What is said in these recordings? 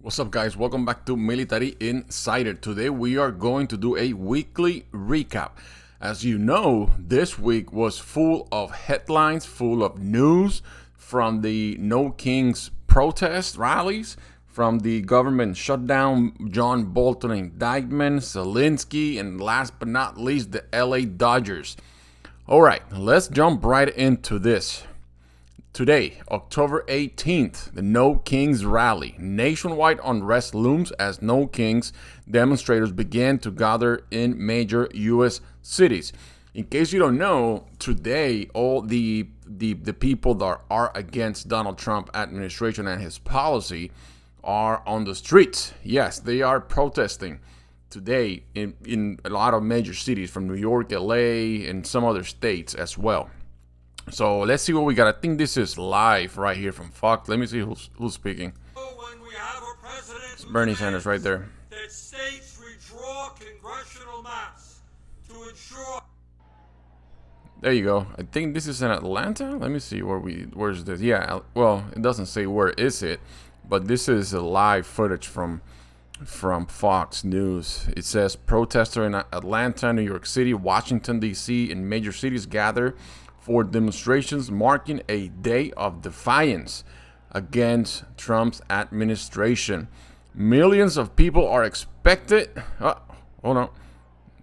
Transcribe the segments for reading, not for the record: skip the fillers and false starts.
What's up, guys? Welcome back to Military Insider. Today we are going to do a weekly recap. As you know, this week was full of headlines, full of news from the No Kings protest rallies, from the government shutdown, John Bolton indictment, Zelensky, and last but not least, the LA Dodgers. All right, let's jump right into this. Today, October 18th, the No Kings rally. Nationwide unrest looms as No Kings demonstrators began to gather in major U.S. cities. In case you don't know, today all the people that are against Donald Trump administration and his policy are on the streets. Yes, they are protesting today in a lot of major cities from New York, LA, and some other states as well. So let's see what we got. I think this is live right here from Fox. Let me see who's speaking. When we have a president It's Bernie Sanders right there. that states withdraw congressional maps to ensure. There you go. I think this is in Atlanta. Let me see where's this? Yeah, well, it doesn't say where is it, but this is a live footage from Fox News. It says protesters in Atlanta, New York City, Washington D.C., and major cities gather for demonstrations marking a day of defiance against Trump's administration. Millions of people are expected. Hold on.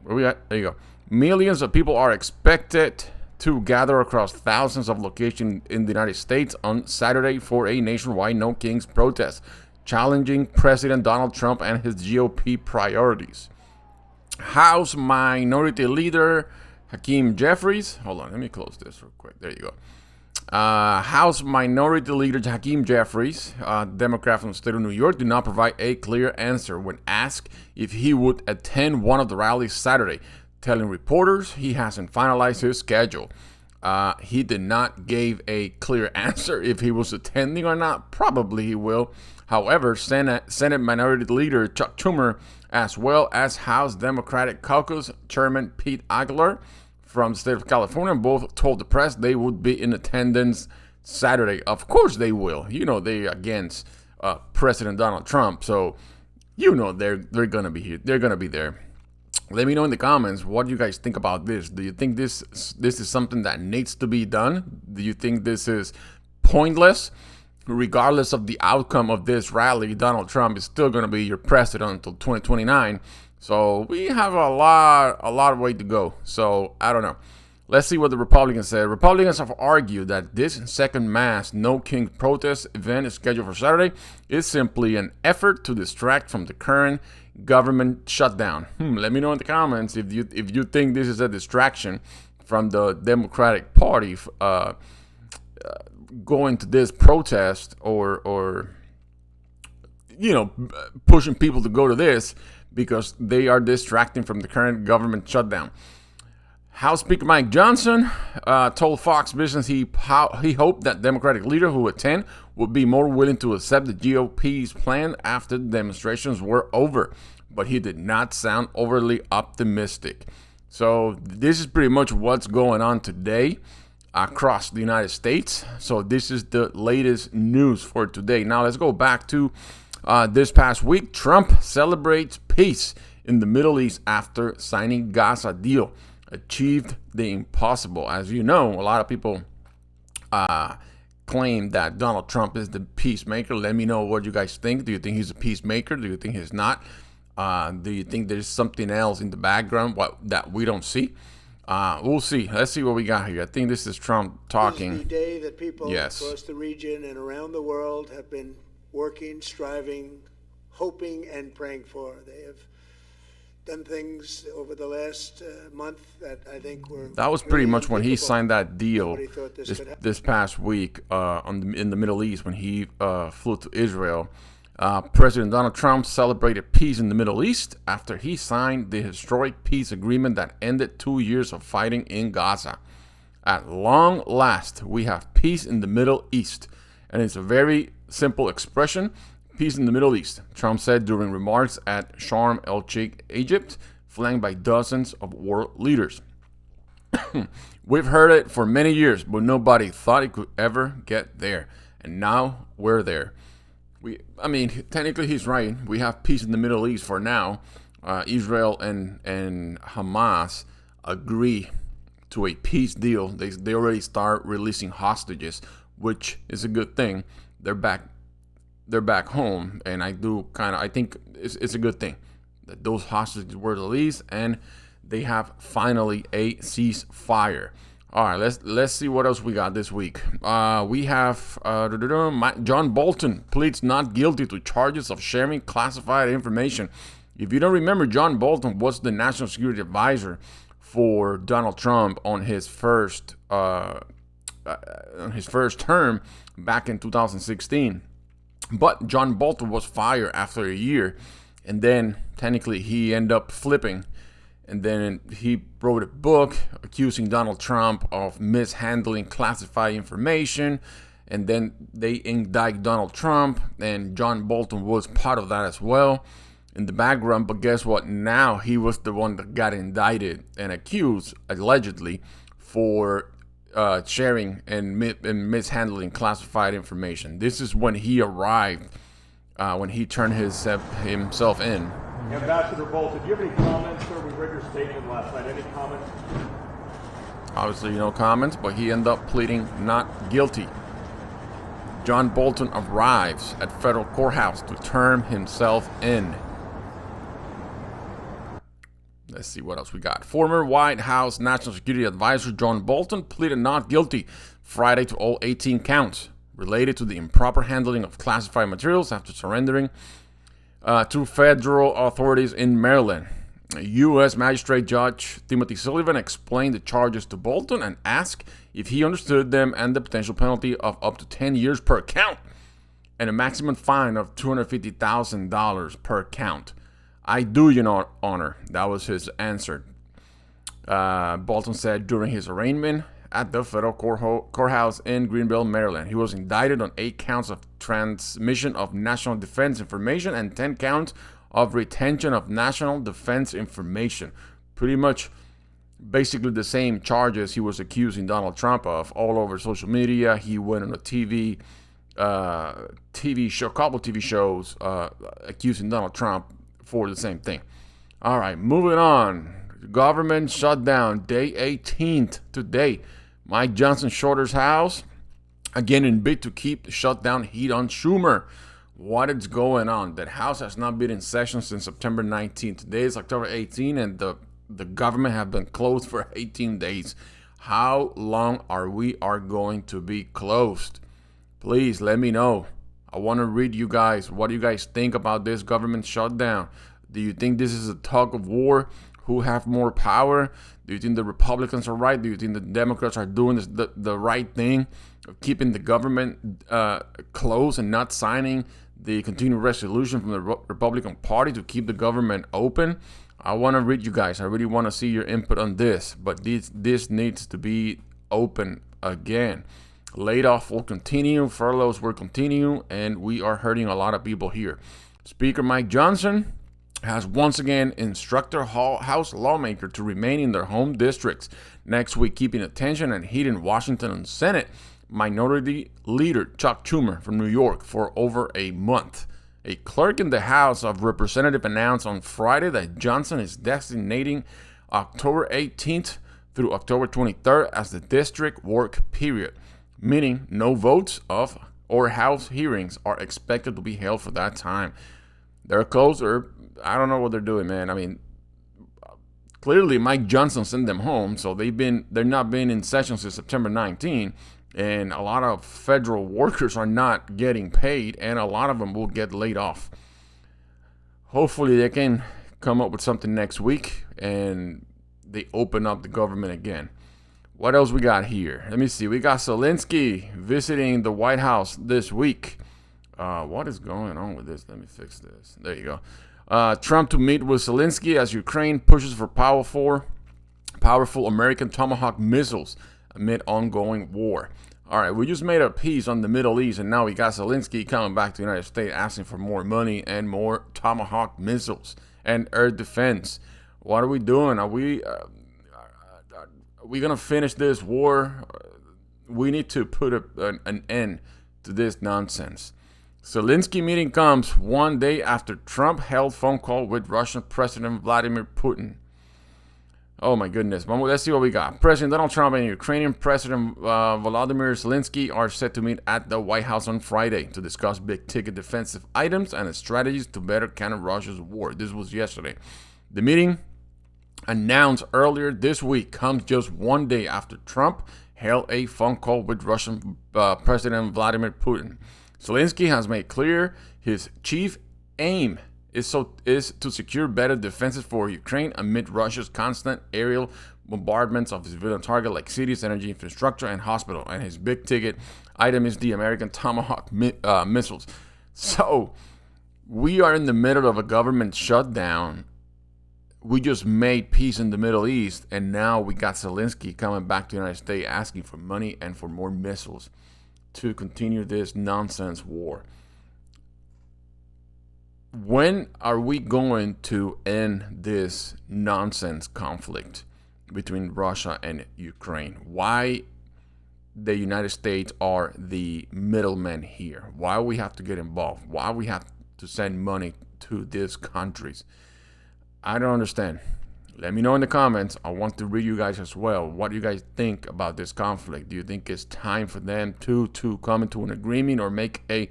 Where we at? There you go. Millions of people are expected to gather across thousands of locations in the United States on Saturday for a nationwide No Kings protest, challenging President Donald Trump and his GOP priorities. House Minority Leader Hakeem Jeffries. Hold on, let me close this real quick. There you go. House Minority Leader Hakeem Jeffries, Democrat from the state of New York, did not provide a clear answer when asked if he would attend one of the rallies Saturday, telling reporters he hasn't finalized his schedule. He did not give a clear answer if he was attending or not. Probably he will. However, Senate Minority Leader Chuck Schumer, as well as House Democratic Caucus Chairman Pete Aguilar from the state of California, both told the press they would be in attendance Saturday. Of course they will. You know they're against President Donald Trump, so you know they're gonna be here. They're gonna be there. Let me know in the comments what you guys think about this. Do you think this is something that needs to be done? Do you think this is pointless? Regardless of the outcome of this rally, Donald Trump is still going to be your president until 2029. So we have a lot of way to go. So I don't know. Let's see what the Republicans say. Republicans have argued that this second mass No King protest event is scheduled for Saturday is simply an effort to distract from the current government shutdown. Let me know in the comments if you think this is a distraction from the Democratic Party going to this protest or pushing people to go to this because they are distracting from the current government shutdown. House Speaker Mike Johnson told Fox Business he hoped that Democratic leader who attend would be more willing to accept the GOP's plan after the demonstrations were over, but he did not sound overly optimistic. So this is pretty much what's going on today across the United States. So this is the latest news for today. Now let's go back to this past week. Trump celebrates peace in the Middle East after signing Gaza deal. Achieved the impossible. As you know, a lot of people claim that Donald Trump is the peacemaker. Let me know what you guys think. Do you think he's a peacemaker? Do you think he's not? Do you think there's something else in the background that we don't see? We'll see. Let's see what we got here. I think this is Trump talking. This is the day that people across the region and around the world have been working, striving, hoping, and praying for. They have done things over the last month that I think were. That was pretty much when he signed that deal this past week in the Middle East when he flew to Israel. President Donald Trump celebrated peace in the Middle East after he signed the historic peace agreement that ended 2 years of fighting in Gaza. At long last, we have peace in the Middle East. And it's a very simple expression, peace in the Middle East, Trump said during remarks at Sharm el-Sheikh, Egypt, flanked by dozens of world leaders. We've heard it for many years, but nobody thought it could ever get there. And now we're there. I mean, technically he's right. We have peace in the Middle East for now. Israel and Hamas agree to a peace deal. They already start releasing hostages, which is a good thing. They're back home, and I think it's a good thing that those hostages were released and they have finally a ceasefire. All right, let's see what else we got this week. We have John Bolton pleads not guilty to charges of sharing classified information. If you don't remember, John Bolton was the national security advisor for Donald Trump on his first term back in 2016. But John Bolton was fired after a year, and then technically he ended up flipping. And then he wrote a book accusing Donald Trump of mishandling classified information. And then they indict Donald Trump, and John Bolton was part of that as well in the background. But guess what? Now he was the one that got indicted and accused, allegedly, for sharing and mishandling classified information. This is when he arrived, when he turned himself in. Ambassador Bolton, do you have any comments, sir? We read your statement last night. Any comments? Obviously, no comments, but he ended up pleading not guilty. John Bolton arrives at federal courthouse to turn himself in. Let's see what else we got. Former White House National Security Advisor John Bolton pleaded not guilty Friday to all 18 counts related to the improper handling of classified materials after surrendering to federal authorities in Maryland. U.S. Magistrate Judge Timothy Sullivan explained the charges to Bolton and asked if he understood them and the potential penalty of up to 10 years per count and a maximum fine of $250,000 per count. I do, Your Honor. That was his answer. Bolton said during his arraignment at the federal courthouse in Greenville, Maryland. He was indicted on 8 counts of transmission of national defense information and 10 counts of retention of national defense information. Pretty much basically the same charges he was accusing Donald Trump of all over social media. He went on a TV show, couple TV shows, accusing Donald Trump for the same thing. All right, moving on. Government shutdown, day 18th today. Mike Johnson Shorter's house, again in bid to keep the shutdown heat on Schumer. What is going on? That house has not been in session since September 19th. Today is October 18th, and the government have been closed for 18 days. How long are we going to be closed? Please let me know. I want to read you guys. What do you guys think about this government shutdown? Do you think this is a tug of war? Who have more power? Do you think the Republicans are right? Do you think the Democrats are doing the right thing of keeping the government closed and not signing the continuing resolution from the Republican Party to keep the government open? I want to read you guys. I really want to see your input on this, but this needs to be open again. Laid off will continue, furloughs will continue, and we are hurting a lot of people here. Speaker Mike Johnson has once again instructed House lawmakers to remain in their home districts next week, keeping attention and heat in Washington and Senate Minority Leader Chuck Schumer from New York for over a month. A clerk in the House of Representatives announced on Friday that Johnson is designating October 18th through October 23rd as the district work period, meaning no votes or House hearings are expected to be held for that time. They're closer. I don't know what they're doing, man. I mean, clearly Mike Johnson sent them home, so they're not been in session since September 19, and a lot of federal workers are not getting paid, and a lot of them will get laid off. Hopefully they can come up with something next week and they open up the government again. What else we got here? Let me see. We got Zelensky visiting the White House this week. What is going on with this? Let me fix this. There you go. Trump to meet with Zelensky as Ukraine pushes for powerful American Tomahawk missiles amid ongoing war. All right, we just made a piece on the Middle East, and now we got Zelensky coming back to the United States asking for more money and more Tomahawk missiles and air defense. What are we doing? Are we going to finish this war? We need to put an end to this nonsense. Zelensky meeting comes one day after Trump held phone call with Russian President Vladimir Putin. Oh my goodness. Let's see what we got. President Donald Trump and Ukrainian President Volodymyr Zelenskyy are set to meet at the White House on Friday to discuss big-ticket defensive items and strategies to better counter Russia's war. This was yesterday. The meeting, announced earlier this week, comes just one day after Trump held a phone call with Russian President Vladimir Putin. Zelenskyy has made clear his chief aim is to secure better defenses for Ukraine amid Russia's constant aerial bombardments of civilian targets like cities, energy infrastructure, and hospital. And his big-ticket item is the American Tomahawk missiles. So we are in the middle of a government shutdown. We just made peace in the Middle East, and now we got Zelenskyy coming back to the United States asking for money and for more missiles to continue this nonsense war. When are we going to end this nonsense conflict between Russia and Ukraine? Why the United States are the middlemen here? Why we have to get involved? Why we have to send money to these countries? I don't understand. Let me know in the comments. I want to read you guys as well. What do you guys think about this conflict? Do you think it's time for them to come into an agreement or make a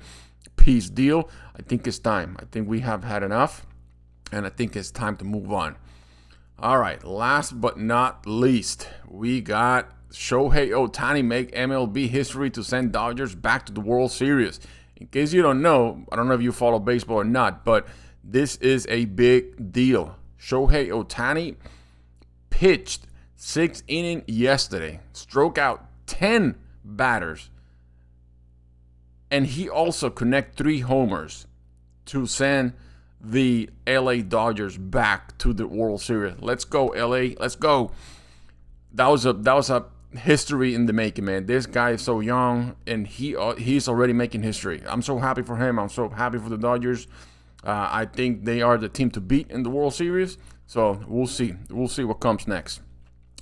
peace deal? I think it's time. I think we have had enough, and I think it's time to move on. All right, last but not least, we got Shohei Ohtani make MLB history to send Dodgers back to the World Series. In case you don't know, I don't know if you follow baseball or not, but this is a big deal. Shohei Ohtani pitched 6 innings yesterday, struck out 10 batters, and he also connected 3 homers to send the LA Dodgers back to the World Series. Let's go, LA. Let's go. That was a history in the making, man. This guy is so young, and he's already making history. I'm so happy for him. I'm so happy for the Dodgers. I think they are the team to beat in the World Series. So we'll see. We'll see what comes next.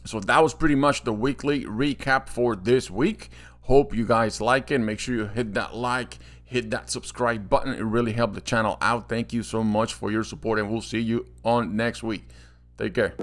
So that was pretty much the weekly recap for this week. Hope you guys like it. Make sure you hit that like, hit that subscribe button. It really helped the channel out. Thank you so much for your support, and we'll see you on next week. Take care.